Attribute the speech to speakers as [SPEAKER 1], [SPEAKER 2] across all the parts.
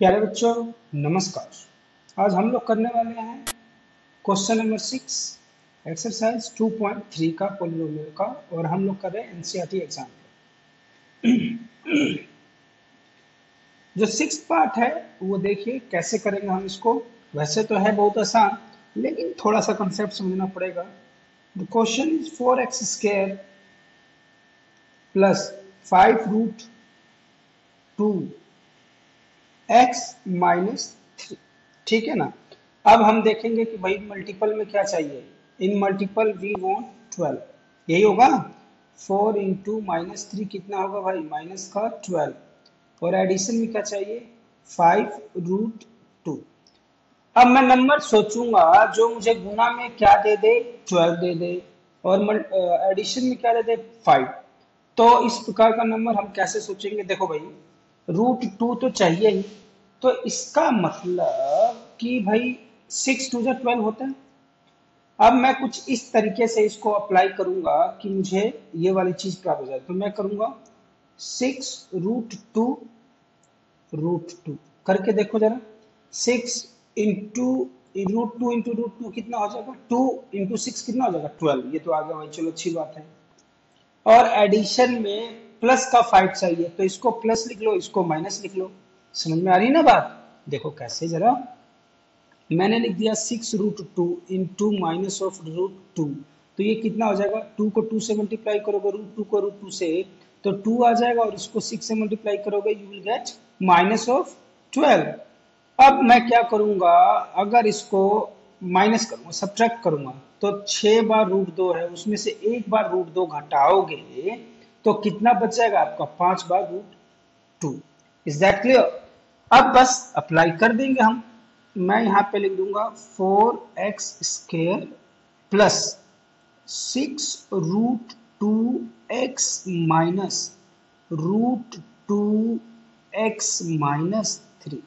[SPEAKER 1] प्यारे बच्चों, नमस्कार। आज हम लोग करने वाले हैं क्वेश्चन नंबर 6 एक्सरसाइज 2.3 का पोलिनोमियल का। और हम लोग कर रहे हैं एनसीईआरटी एग्जाम का। जो सिक्स पार्ट है वो देखिए कैसे करेंगे हम इसको। वैसे तो है बहुत आसान, लेकिन थोड़ा सा कंसेप्ट समझना पड़ेगा। The question is 4x² plus 5√2 x minus 3। ठीक है ना। अब हम देखेंगे कि भाई मल्टीपल में क्या चाहिए। इन मल्टीपल वी वांट 12, यही होगा। 4 × कितना होगा भाई, माइनस का 12। और एडिशन में क्या चाहिए, 5√2। अब मैं नंबर सोचूंगा जो मुझे गुना में क्या दे दे, 12 दे दे, और एडिशन में क्या दे दे, 5। तो इस प्रकार का नंबर हम कैसे सोचेंगे। देखो भाई, √2 तो चाहिए ही। तो इसका मतलब कि भाई 6 × 2 = 12 होता है। अब मैं कुछ इस तरीके से इसको अप्लाई करूंगा कि मुझे ये वाली चीज प्राप्त हो जाए। तो मैं करूंगा 6√2 करके देखो जरा। 6 इंटू √2 कितना हो जाएगा, 2 × 6 कितना हो जाएगा, 12। ये तो आ गया भाई, चलो अच्छी बात है। और एडिशन में प्लस का 5 चाहिए, तो इसको प्लस लिख लो, इसको माइनस लिख लो। समझ में आ रही ना बात। देखो कैसे जरा, मैंने लिख दिया 6√2 इंटू माइनस ऑफ √2। तो ये कितना हो जाएगा, 2 को 2 से मल्टीप्लाई करोगे, √2 को √2 से, तो 2 आ जाएगा। और इसको 6 से मल्टीप्लाई करोगे, you will get minus of 12। अब मैं क्या करूंगा, अगर इसको माइनस करूंगा, सब्ट्रैक्ट करूंगा, तो 6 बार √2 है, उसमें से एक बार √2 घटाओगे तो कितना बच जाएगा आपका, 5 बार √2। Is that clear. अब बस अप्लाई कर देंगे हम। मैं यहाँ पे लिख दूंगा 4x² plus 6√2x minus √2x-3।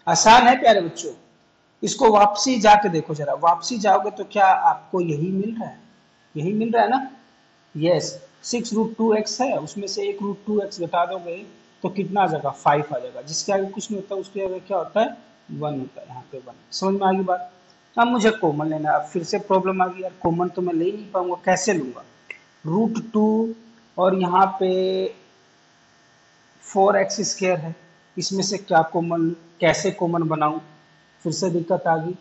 [SPEAKER 1] आसान है प्यारे बच्चों। इसको वापसी जाके देखो जरा, वापसी जाओगे तो क्या आपको यही मिल रहा है, यही मिल रहा है ना। यस, 6√2x है, उसमें से एक √2x घटा दोगे तो कितना आ जाएगा, 5 आ जाएगा। जिसके आगे कुछ नहीं होता उसके आगे क्या होता है, 1 होता है। यहाँ पे 1। समझ में आ गई बात। अब मुझे कॉमन लेना है। अब फिर से प्रॉब्लम आ गई यार, कॉमन तो मैं ले नहीं पाऊंगा, कैसे लूंगा। √2 और यहाँ पे 4x² है, इसमें से क्या कॉमन, कैसे कॉमन बनाऊं, फिर से दिक्कत आ गई।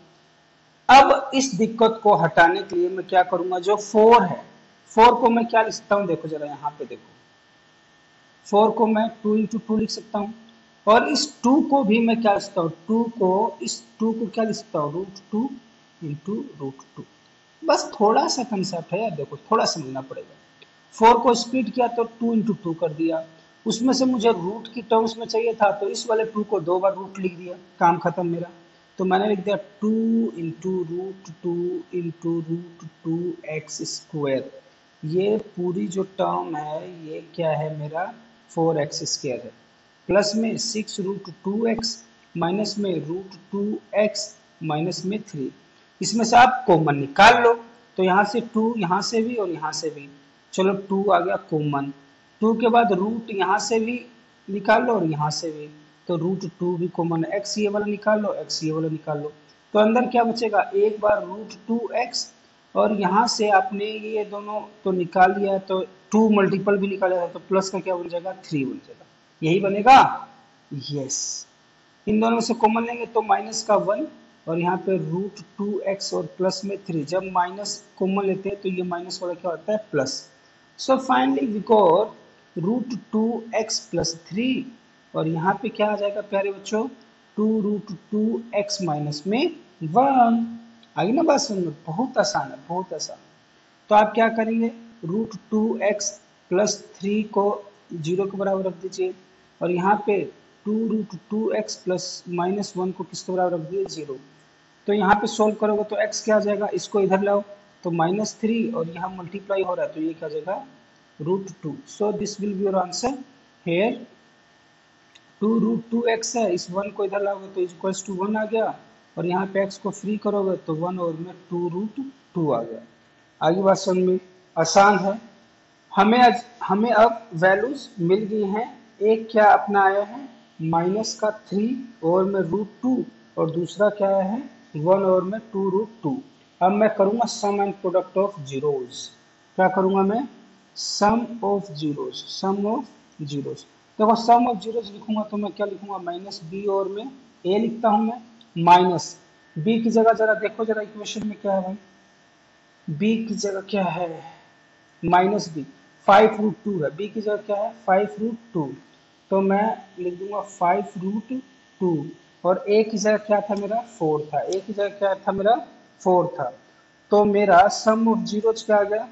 [SPEAKER 1] अब इस दिक्कत को हटाने के लिए मैं क्या करूंगा, जो 4 है, 4 को मैं क्या लिखता हूं, देखो जरा यहाँ पे देखो। 4 को मैं 2 × 2 लिख सकता हूँ। और इस 2 को भी मैं क्या लिखता हूँ, 2 को, इस 2 को क्या लिखता हूँ, √2 × √2। बस थोड़ा सा कंसेप्ट है यार, देखो थोड़ा समझना पड़ेगा। 4 को स्प्लिट किया तो 2 × 2 कर दिया। उसमें से मुझे रूट की टर्म्स में चाहिए था, तो इस वाले 2 को 2 बार रूट लिख दिया, काम खत्म मेरा। तो मैंने लिख दिया 2 × √2 ये पूरी जो टर्म है ये क्या है मेरा, 4x² है। प्लस में 6√2x माइनस में √2x-3। इसमें से आप कॉमन निकाल लो। तो यहाँ से 2, यहाँ से भी और यहाँ से भी, चलो 2 आ गया कॉमन। 2 के बाद रूट यहाँ से भी निकाल लो और यहाँ से भी, तो √2 भी कॉमन है। x ये वाला निकाल लो, x ये वाला निकाल लो, तो अंदर क्या बचेगा, एक बार √2x। और यहाँ से आपने ये दोनों तो निकाल लिया है, तो 2 मल्टीपल भी निकाला है, तो प्लस का क्या बन जाएगा, 3 बन जाएगा। यही बनेगा। यस, इन दोनों में से कॉमन लेंगे तो माइनस का 1, और यहाँ पे √2x और प्लस में 3। जब माइनस कॉमन लेते हैं तो ये माइनस वाला क्या होता है, plus. So finally we got √2x+3। और यहाँ पे क्या आ जाएगा प्यारे बच्चों, 2√2x-1। आगे ना बात समझ में, बहुत आसान है, बहुत आसान। तो आप क्या करेंगे, √2x+3 को 0 के बराबर रख दीजिए, और यहाँ पे 2√2x+-1 को किसके बराबर रख दिए, 0। तो यहाँ पे सोल्व करोगे तो x क्या आ जाएगा, इसको इधर लाओ तो -3, और यहाँ मल्टीप्लाई हो रहा है तो ये क्या आ जाएगा, √2। So this will be your answer here. 2√2x है, इस 1 को इधर लाओगे तो इक्वल्स टू 1 आ गया, और यहाँ पे x को फ्री करोगे तो 1 और में 2√2 आ गया। आगे बात समझ में, आसान है। हमें अब वैल्यूज मिल गई हैं। एक क्या अपना आया है, माइनस का 3 और में √2 और दूसरा क्या है 1 और में 2√2। अब मैं करूंगा sum and product of zeros. क्या करूंगा मैं sum of zeros, sum of zeros. देखो सम ऑफ जीरोस लिखूंगा तो मैं क्या लिखूंगा माइनस बी और में ए लिखता हूं मैं माइनस बी की जगह जरा देखो जरा इक्वेशन में क्या है भाई, बी की जगह क्या है माइनस बी 5√2 है, बी की जगह क्या है 5√2, तो मैं लिख दूंगा 5√2 और ए की जगह क्या था मेरा 4 था, ए की जगह क्या था मेरा 4 था, तो मेरा सम ऑफ जीरोज क्या आ गया,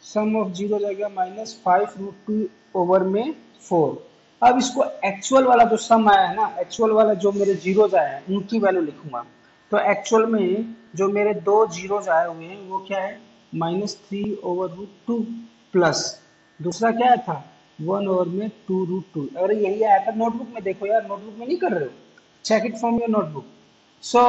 [SPEAKER 1] सम ऑफ जीरो आ गया -5√2 ओवर में 4। अब इसको एक्चुअल वाला जो सम आया है ना, एक्चुअल वाला जो मेरे जीरोज आए हैं उनकी वैल्यू लिखूंगा। तो एक्चुअल में जो मेरे दो जीरोज आए हुए हैं वो क्या है -3/√2 प्लस दूसरा क्या आया था 1 ओवर में 2√2। अरे यही आया था नोटबुक में, देखो यार नोटबुक में नहीं कर रहे हो, check it from your notebook. So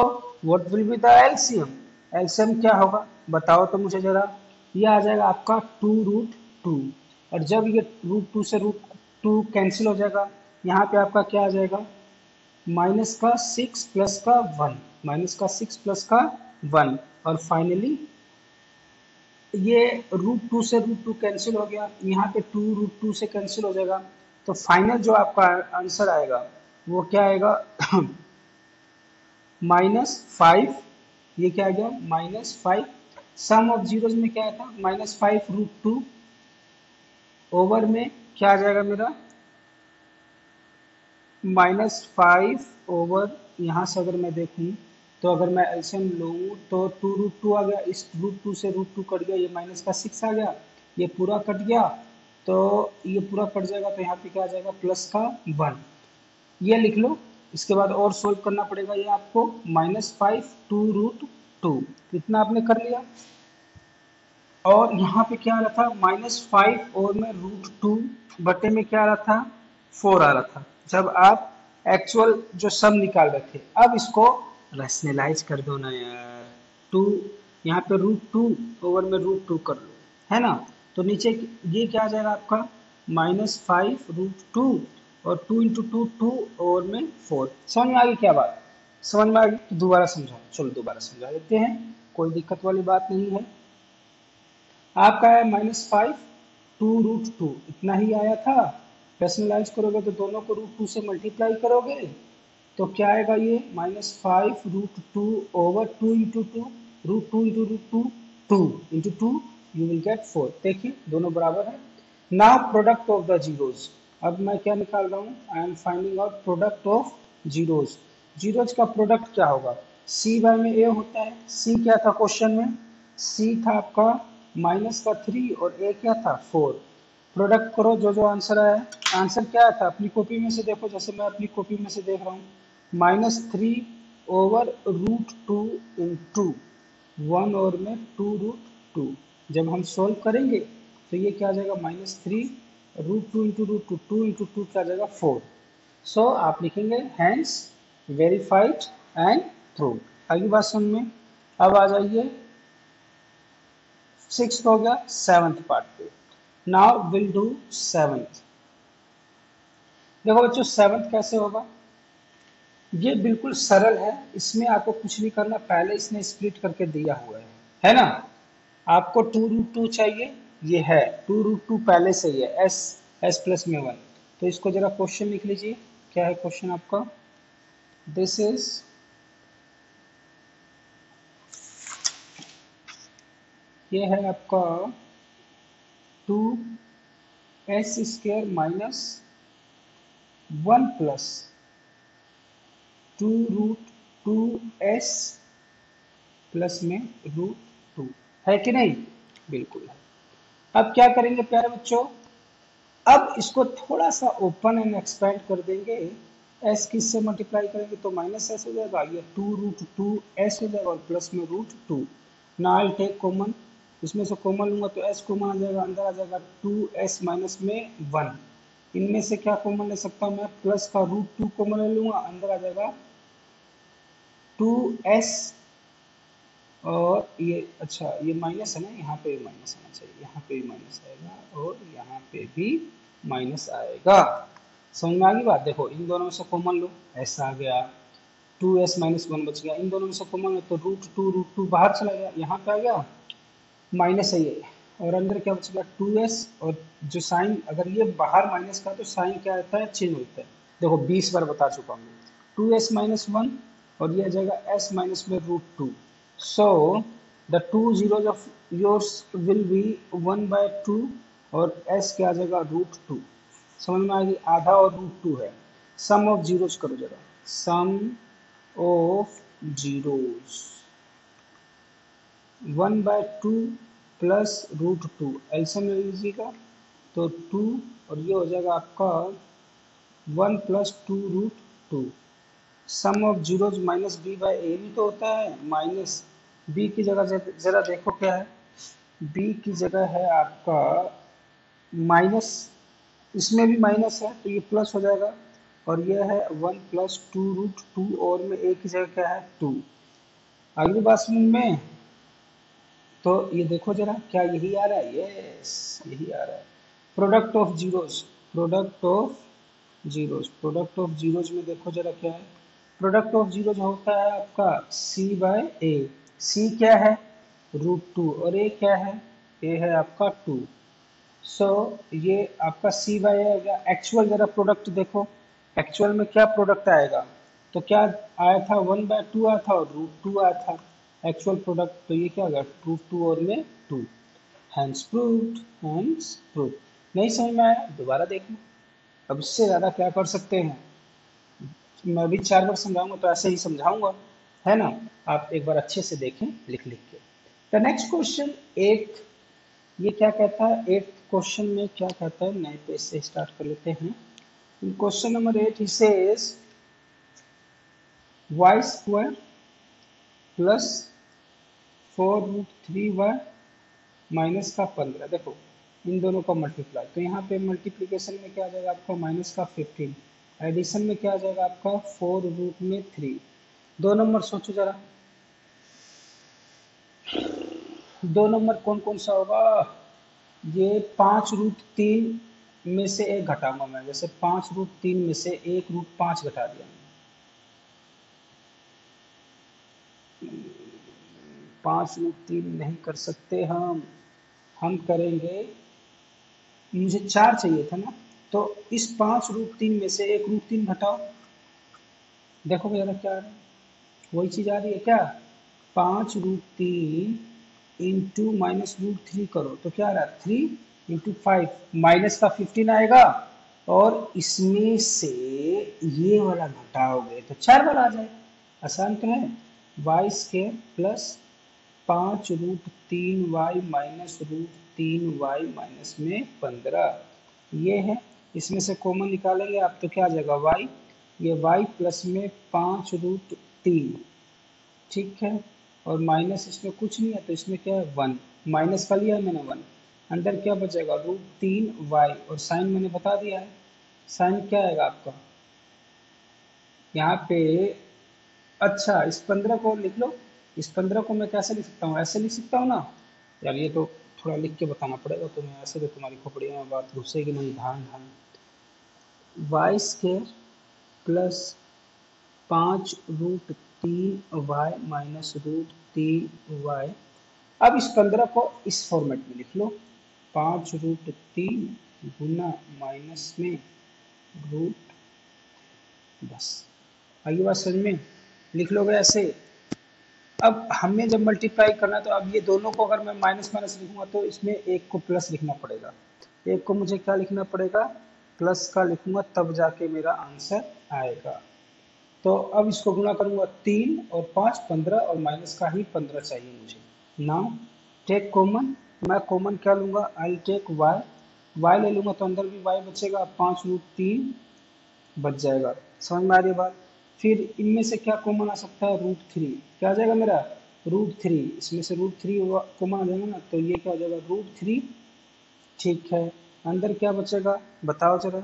[SPEAKER 1] what will be the LCM, LCM क्या होगा बताओ तो मुझे जरा, ये आ जाएगा आपका 2√2 और जब ये √2 से √2 कैंसिल हो जाएगा यहाँ पे आपका क्या आ जाएगा माइनस का 6 प्लस का 1, माइनस का 6 प्लस का 1 और फाइनली ये √2 से √2 कैंसिल हो गया, यहाँ पे 2√2 से कैंसिल हो जाएगा, तो फाइनल जो आपका आंसर आएगा वो क्या आएगा -5, ये क्या आ गया -5। सम ऑफ जीरोज में क्या था -5√2 ओवर में क्या आ जाएगा मेरा -5 ओवर, यहाँ से अगर मैं देखूँ तो अगर मैं एलसीएम लूँ तो 2√2 आ गया, इस √2 से √2 कट गया, ये माइनस का 6 आ गया, ये पूरा कट गया, तो ये पूरा कट जाएगा तो यहाँ पे क्या आ जाएगा प्लस का 1, ये लिख लो। इसके बाद और सोल्व करना पड़ेगा ये आपको -5 2√2, कितना आपने कर लिया, और यहाँ पे क्या आ रहा था -5 और में √2 बटे में क्या आ रहा था 4 आ रहा था जब आप एक्चुअल जो सम निकाल रहे थे। अब इसको रैशनलाइज कर दो ना यार, 2 यहाँ पे √2 ओवर में √2 कर लो, है ना, तो नीचे ये क्या आ जाएगा आपका -5√2 और 2 इंटू 2 2 ओवर में 4। समझ में आ गई क्या बात, समझ में आ गई तो दोबारा समझाओ, चलो दोबारा समझा देते हैं, कोई दिक्कत वाली बात नहीं है। आपका है -5 2√2 इतना ही आया था, रैशनलाइज करोगे तो दोनों को √2 से मल्टीप्लाई करोगे तो क्या आएगा ये -5√2 over 2 into two √2 into √2 2 into 2 you will get 4। देखिए दोनों बराबर है। Now product of the zeros, अब मैं क्या निकाल रहा हूँ I am finding out product of zeros. Zeros का प्रोडक्ट क्या होगा सी बाय में ए होता है, सी क्या था क्वेश्चन में, सी था आपका माइनस का 3 और ए क्या था 4। प्रोडक्ट करो जो जो आंसर आया, आंसर क्या था अपनी कॉपी में से देखो, जैसे मैं अपनी कॉपी में से देख रहा हूँ -3 ओवर √2 इंटू 1 और में 2√2, जब हम सोल्व करेंगे तो ये क्या आ जाएगा -3 √2 इंटू √2 2 इंटू 2 क्या आ जाएगा 4। सो आप लिखेंगे हैंस वेरीफाइड एंड प्रूव। अगली बात समझ में। अब आ जाइए सिक्स हो गया, सेवंथ पार्ट पे। Now will do seventh. देखो बच्चों सेवंथ कैसे होगा, ये बिल्कुल सरल है, इसमें आपको कुछ नहीं करना, पहले इसने स्प्लिट करके दिया हुआ है ना। आपको 2√2 चाहिए, ये है 2√2 पहले से ही है, एस एस प्लस में 1, तो इसको जरा क्वेश्चन लिख लीजिए। क्या है क्वेश्चन आपका, दिस इज ये है आपका 2s² minus 1 plus 2√2s plus में √2 है कि नहीं, बिल्कुल है। अब क्या करेंगे प्यारे बच्चों, अब इसको थोड़ा सा ओपन एंड एक्सपेंड कर देंगे, एस किस से मल्टीप्लाई करेंगे तो -s हो जाएगा, ये 2√2s हो जाएगा और प्लस में √2। ना आई टेक कॉमन, इसमें से कॉमन लूंगा तो s कॉमन आ जाएगा, अंदर आ जाएगा 2s माइनस में 1, इनमें से क्या कॉमन ले सकता हूँ मैं, प्लस का √2 कॉमन ले लूंगा, अंदर आ जाएगा 2s और ये अच्छा ये माइनस है ना, यहाँ पे भी माइनस आना चाहिए, यहाँ पे भी माइनस आएगा और यहाँ पे भी माइनस आएगा। समझ में आ गई बात। देखो इन दोनों में से कॉमन लो, ऐसा आ गया, 2s-1 बच गया। इन दोनों में से कॉमन लो तो रूट टू बाहर चला गया, यहाँ पे आ गया माइनस है ये, और अंदर क्या बच गया 2s। और जो साइन अगर ये बाहर माइनस का तो साइन क्या रहता है, चेंज होता है। देखो 20 बार बता चुका हूँ, 2s-1 और ये आ जाएगा s माइनस में root 2। So the two zeros of yours will be 1/2 और s क्या आ जाएगा रूट 2। समझ में आ गई, आधा और रूट 2 है। सम ऑफ जीरोज करो जरा, सम ऑफ जीरोज 1/2 प्लस रूट 2, एल्सियम ले लीजिएगा तो 2 और ये हो जाएगा आपका 1+2√2। Sum of zeros minus b by a भी तो होता है, माइनस बी की जगह जरा देखो क्या है, बी की जगह है आपका माइनस, इसमें भी माइनस है तो ये प्लस हो जाएगा, और ये है 1+2√2 और में ए की जगह क्या है 2। अगली बात समझ में, तो ये देखो जरा क्या यही आ रहा है, यस यही आ रहा है। Product of zeros, product of zeros, product of zeros में देखो जरा क्या है, प्रोडक्ट ऑफ जीरोज होता है आपका सी बाय ए। सी क्या है रूट 2 और ए क्या है, ए है आपका 2। सो ये आपका सी बाय ए आ गया। एक्चुअल जरा प्रोडक्ट देखो, एक्चुअल में क्या प्रोडक्ट आएगा, तो क्या आया था 1/2 आया था और रूट 2 आया था एक्चुअल प्रोडक्ट, तो ये क्या आ गया रूट 2 और में 2। Hence proved, hence proved. नहीं समझ में आया दोबारा देखो, अब इससे ज़्यादा क्या कर सकते हैं, मैं भी 4 बार समझाऊंगा तो ऐसे ही समझाऊंगा, है ना। आप एक बार अच्छे से देखें लिख लिख के। द नेक्स्ट क्वेश्चन 8, ये क्या कहता है, 8 क्वेश्चन में क्या कहता है, नए पेज से स्टार्ट कर लेते हैं। Question number 8 he says y² plus 4√3y minus का 15। देखो इन दोनों का मल्टीप्लाई, तो यहाँ पे मल्टीप्लीकेशन में क्या आ जाएगा आपका माइनस का 15, एडिशन में क्या आ जाएगा आपका 4√3। 2 नंबर सोचो जरा, 2 नंबर कौन कौन सा होगा, ये 5√3 में से एक घटाऊंगा मैं, जैसे 5√3 में से एक √5 घटा दिया, 5√3 नहीं कर सकते हम करेंगे, मुझे 4 चाहिए था ना, तो इस 5√3 में से एक √3 घटाओ, देखो जरा क्या आ रहा है, वही चीज आ रही है क्या, 5√3 इंटू -√3 करो तो क्या आ रहा है 3 × 5 माइनस का 15 आएगा, और इसमें से ये वाला घटाओगे तो 4 बार आ जाए, आसान तो है। y² plus 5√3y minus √3y minus में 15, ये है। इसमें से कॉमन निकालेंगे आप तो क्या आ जाएगा y, ये y प्लस में 5√3, ठीक है, और माइनस इसमें कुछ नहीं है तो इसमें क्या है 1, माइनस का लिया है मैंने 1, अंदर क्या बचेगा √3y, और साइन मैंने बता दिया है, साइन क्या आएगा आपका यहाँ पे। अच्छा इस 15 को लिख लो, इस 15 को मैं कैसे लिख सकता हूँ, ऐसे लिख सकता हूँ ना, यार ये तो थोड़ा लिख के बताना पड़ेगा तुम्हें, ऐसे तो तुम्हारी खोपड़ी में बात घुसेगी नहीं, ध्यान ध्यान। y² plus 5√3y minus √3y। अब इस 15 को इस फॉर्मेट में लिख लो, 5√3 गुना माइनस में रूट, बस आगे बात समझ में, लिख लोगे ऐसे। अब हमें जब मल्टीप्लाई करना है तो अब ये दोनों को अगर मैं माइनस माइनस लिखूंगा तो इसमें एक को प्लस लिखना पड़ेगा, एक को मुझे क्या लिखना पड़ेगा प्लस का लिखूंगा, तब जाके मेरा आंसर आएगा। तो अब इसको गुणा करूंगा 3 और 5 15, और माइनस का ही 15 चाहिए मुझे। नाउ टेक कॉमन, मैं कॉमन क्या लूंगा, आई टेक वाई, वाई ले लूंगा तो अंदर भी वाई बचेगा, 5√3 बच जाएगा। समझ में आ रही है बात। फिर इनमें से क्या कॉमन आ सकता है √3, क्या आ जाएगा मेरा √3, इसमें से √3 कॉमन आ जाएगा ना, तो ये क्या हो जाएगा √3, ठीक है। अंदर क्या बचेगा बताओ जरा,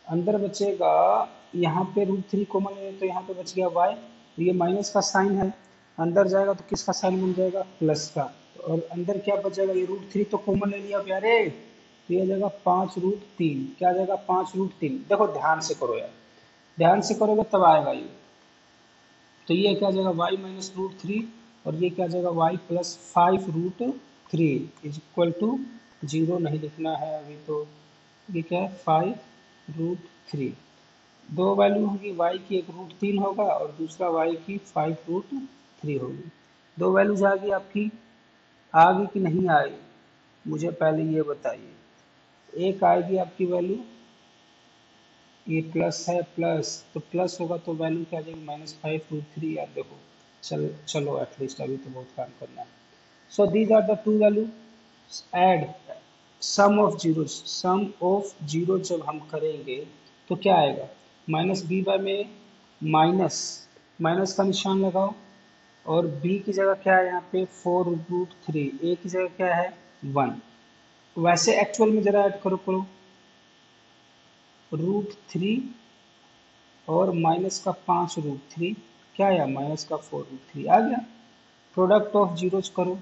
[SPEAKER 1] अंदर बचेगा यहाँ पे √3 कॉमन है तो यहाँ पे बच गया y, ये माइनस का साइन है, अंदर जाएगा तो किसका साइन बन जाएगा प्लस का, और अंदर क्या बच जाएगा, ये √3 तो कॉमन ले लिया प्यारे, तो ये आ जाएगा 5√3। क्या आ जाएगा? 5√3। देखो ध्यान से करो यार, ध्यान से करोगे तब आएगा ये। तो ये क्या आ जाएगा? y-√3, और ये क्या आ जाएगा? y+5√3 इज इक्वल टू 0 नहीं लिखना है अभी तो। ये क्या है? 5√3। दो वैल्यू होगी y की, एक √3 होगा और दूसरा y की 5√3 होगी। दो वैल्यूज आ गई आपकी, आ गई कि नहीं आई मुझे पहले ये बताइए। एक आएगी आपकी वैल्यू, ये प्लस है, प्लस तो प्लस होगा तो वैल्यू क्या आ जाएगी? -5√3। यार देखो, चलो एटलीस्ट अभी तो बहुत काम करना है। So these are the two value. Add sum of zero, sum of zero जब हम करेंगे तो क्या आएगा? -b में माइनस, माइनस का निशान लगाओ, और b की जगह क्या है यहाँ पे? 4√3। a की जगह क्या है? 1। वैसे एक्चुअल में जरा ऐड करो √3 और माइनस का 5√3, क्या आया? माइनस का 4√3 आ गया। प्रोडक्ट ऑफ जीरोज करो,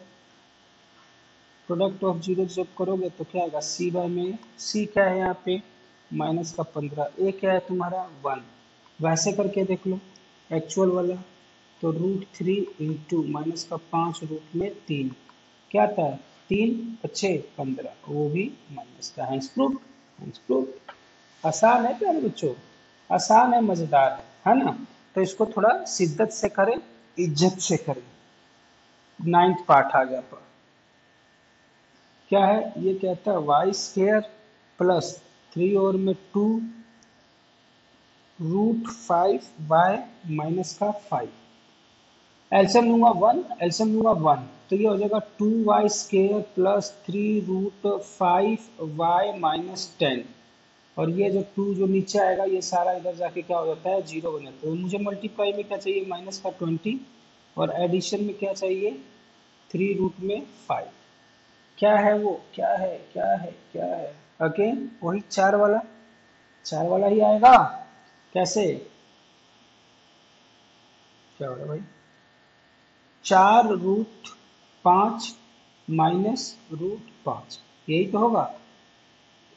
[SPEAKER 1] प्रोडक्ट ऑफ जीरो जब करोगे तो क्या आएगा? c में c क्या है यहाँ पे? माइनस का 15, a क्या है तुम्हारा? 1। वैसे करके देख लो एक्चुअल वाला, तो √3 इंटू माइनस का 5 रूट में 3, क्या आता है? 3 बच्चे 15, वो भी माइनस का। Hence proof, hence proof. आसान है प्यारे बच्चों, आसान है, मजेदार है ना? तो इसको थोड़ा शिद्दत से करें, इज्जत से करें। 9th पार्ट आ गया पर क्या है? ये कहता है y² प्लस 3 और में 2 √5y माइनस का 5। एल्सियम लूंगा 1, एल्सियम लूंगा 1, तो ये हो जाएगा 2y² प्लस 3√5y माइनस 10। और ये जो 2 जो नीचे आएगा ये सारा इधर जाके क्या हो जाता है? 0 बन जाता है। तो मुझे मल्टीप्लाई में क्या चाहिए? माइनस का 20, और एडिशन में क्या चाहिए? 3√5। क्या है वो? क्या है? क्या है? क्या है? अगेन वही 4 वाला, 4 वाला ही आएगा। कैसे? क्या हो रहा है भाई? 4√5 माइनस √5, यही तो होगा।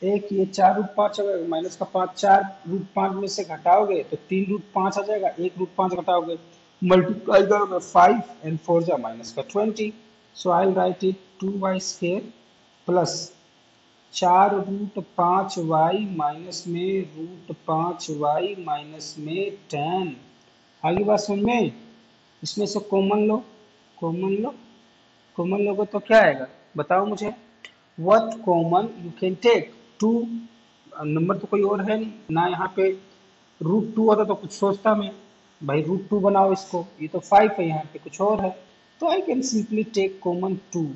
[SPEAKER 1] एक ये 4√5 अगर माइनस का 5, 4√5 में से घटाओगे तो 3√5 आ जाएगा। 1√5 घटाओगे, मल्टीप्लाई करोगे 5 एंड 4 जा माइनस का 20। So I write it 2y² plus 4√5y minus में √5y माइनस में 10। आगे बात समझ में? इसमें से कॉमन लो, कॉमन लो, कॉमन लोगे तो क्या आएगा? बताओ मुझे। What common you can take? 2, number तो कोई और है नहीं ना यहाँ पे। √2 होता तो कुछ सोचता मैं, भाई √2 बनाओ इसको, ये तो 5 है, यहाँ पे कुछ और है। तो I can simply take common 2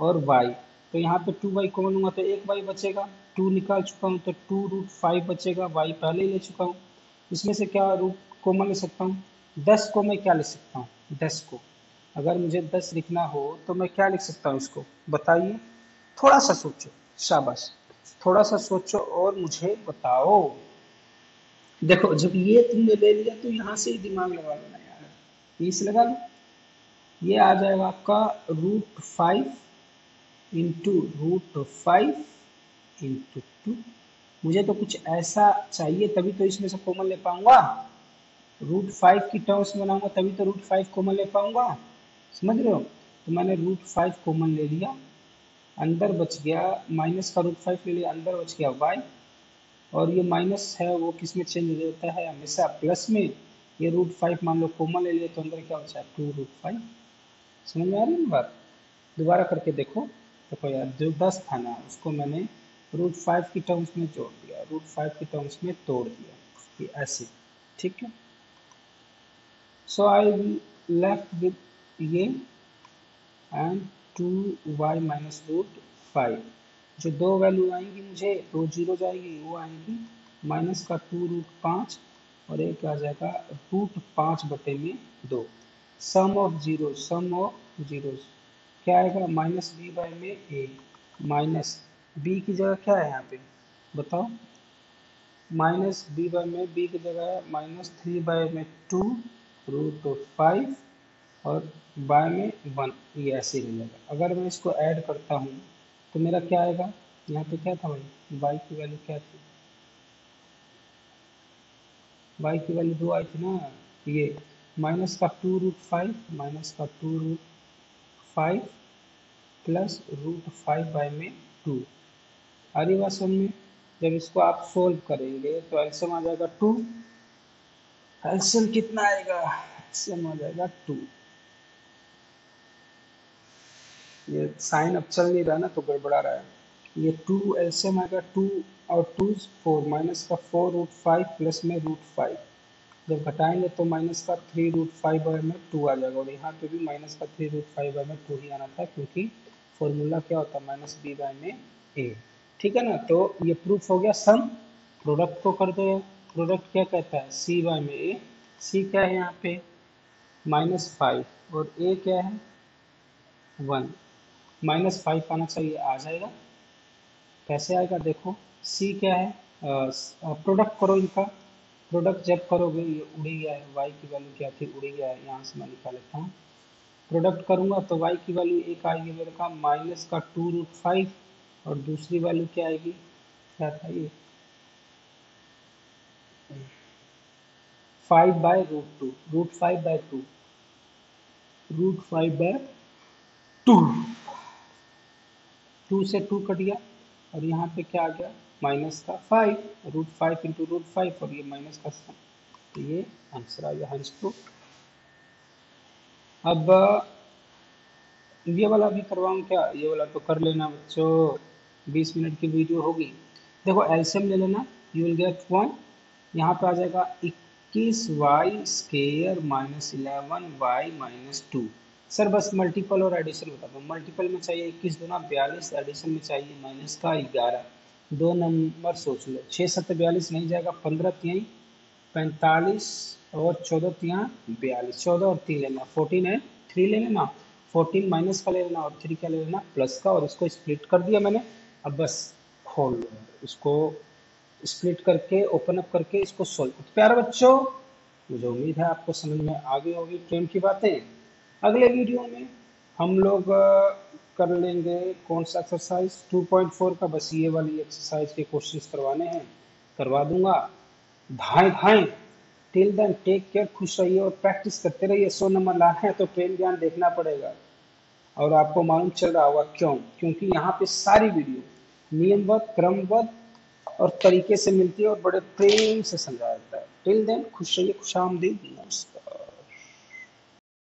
[SPEAKER 1] और y। तो यहाँ पे 2y कॉमन लूंगा तो एक y बचेगा, 2 निकाल चुका हूँ तो 2√5 बचेगा, y पहले ही ले चुका हूँ। इसमें से क्या रूट कॉमन ले सकता हूँ? 10 को मैं क्या लिख सकता हूँ? 10 को अगर मुझे 10 लिखना हो तो मैं क्या लिख सकता हूँ इसको? बताइए, थोड़ा सा सोचो, शाबाश, थोड़ा सा सोचो और मुझे बताओ। देखो जब ये तुमने ले लिया तो यहाँ से ही दिमाग लगा लेना यार, 20 लगा लो। ये आ जाएगा आपका √5 इंटू √5 इंटू 2। मुझे तो कुछ ऐसा चाहिए तभी तो इसमें से कॉमन ले पाऊंगा। √5 की टर्म्स में बनाऊंगा तभी तो √5 कॉमन ले पाऊंगा, समझ रहे हो? तो मैंने √5 कॉमन ले लिया, अंदर बच गया माइनस का √5 ले लिया, अंदर बच गया y। और ये माइनस है वो किस में चेंज हो जाता है? हमेशा प्लस में। ये √5 मान लो कॉमन ले लिया तो अंदर क्या बचा? 2√5। समझ में आ रही है बात? दोबारा करके देखो। देखो यार, जो 10 था ना उसको मैंने √5 की टर्म्स में जोड़ दिया, √5 की टर्म्स में तोड़ दिया, ये ऐसे, ठीक है। सो आई लेफ्ट विद ये एंड 2y माइनस √5। जो दो वैल्यू आएंगी मुझे, दो जीरो जाएगी, वो आएंगी माइनस का 2√5 और एक आ जाएगा √5/2। Sum of zero, sum of zero क्या आएगा? -b में a माइनस b की जगह क्या है यहाँ पे? बताओ। -b में b की जगह -3 में 2 √5 और y में 1, ये ऐसे ही मिलेगा। अगर मैं इसको ऐड करता हूँ तो मेरा क्या आएगा? यहाँ पे क्या था भाई, वाई की वैल्यू क्या थी, वाई की वैल्यू 2 आई थी ना, ये माइनस का 2√5, माइनस का 2√5 प्लस √5 बाई में 2। आ रही बात समझ में? जब इसको आप सोल्व करेंगे तो एलसीएम आ जाएगा 2। एलसीएम कितना आएगा, एलसीएम आ जाएगा 2। ये साइन अब चल नहीं रहा ना तो गड़बड़ा रहा है। ये 2 एलसीएम आएगा 2 और 2 4, माइनस का 4√5 प्लस में √5। जब घटाएंगे तो माइनस का 3√5 बाय में 2 आ जाएगा, और यहाँ पे भी माइनस का 3√5 बाय में 2 ही आना था, क्योंकि फॉर्मूला क्या होता है, माइनस बी बाय में ए। ठीक है ना, तो ये प्रूफ हो गया सम। प्रोडक्ट को कर दो, प्रोडक्ट क्या कहता है, सी बाय में ए। सी क्या है यहाँ पे, -5, और ए क्या है 1। -5 आना चाहिए, आ जाएगा। कैसे आएगा देखो, सी क्या है, प्रोडक्ट करो इनका। प्रोडक्ट जब करोगे ये उड़ ही गया है, वाई की वैल्यू क्या थी, उड़ ही गया है, यहाँ से मैं निकाल लेता हूँ। प्रोडक्ट करूंगा तो वाई की वैल्यू एक आएगी मेरे का माइनस का 2√5, और दूसरी वैल्यू क्या आएगी, क्या था ये, 5/√2, √5/2, √5/2। 2 से 2 कट गया, और यहाँ पे क्या आ गया, माइनस का 5, √5 इंटू √5, और ये माइनस का सम। तो ये आंसर आ गया, हेंस प्रूफ। अब ये वाला भी करवाऊँ क्या, ये वाला तो कर लेना बच्चों, 20 मिनट की वीडियो होगी। देखो एलसीएम ले लेना, यू विल गेट 1। यहाँ पे आ जाएगा 21y² माइनस 11y-2। सर बस मल्टीपल और एडिशन बता दो। मल्टीपल में चाहिए 21 दूना 42, एडिशन में चाहिए माइनस का 11। दो नंबर सोच लो, 6 7 42 नहीं जाएगा, 15 3 45, और 14 तिया 42, 14 और 3 लेना, 14 है, 3 ले लेना, 14 माइनस का ले लेना, और 3 क्या ले लेना, प्लस का, और इसको स्प्लिट कर दिया मैंने। अब बस खोल लो इसको, स्प्लिट करके ओपन अप करके इसको सोल्व। तो प्यारे बच्चों, मुझे उम्मीद है आपको समझ में आ गई होगी प्रेम की बातें। अगले वीडियो में हम लोग कर लेंगे कौन सा एक्सरसाइज, 2.4 का। बस ये वाली एक्सरसाइज के क्वेश्चंस करवाने हैं, करवा दूंगा। धाएं धाएं। टिल देन टेक केयर, खुश रहिए और प्रैक्टिस करते रहिए। 100 नंबर लाना है तो प्रेम ज्ञान देखना पड़ेगा, और आपको मालूम चल रहा होगा क्यों, क्योंकि यहाँ पे सारी वीडियो नियमबद्ध, क्रमबद्ध और तरीके से मिलती है, और बड़े प्रेम से समझाया जाता है। टिल देन खुश रहिए, खुश आमदीद, नमस्कार।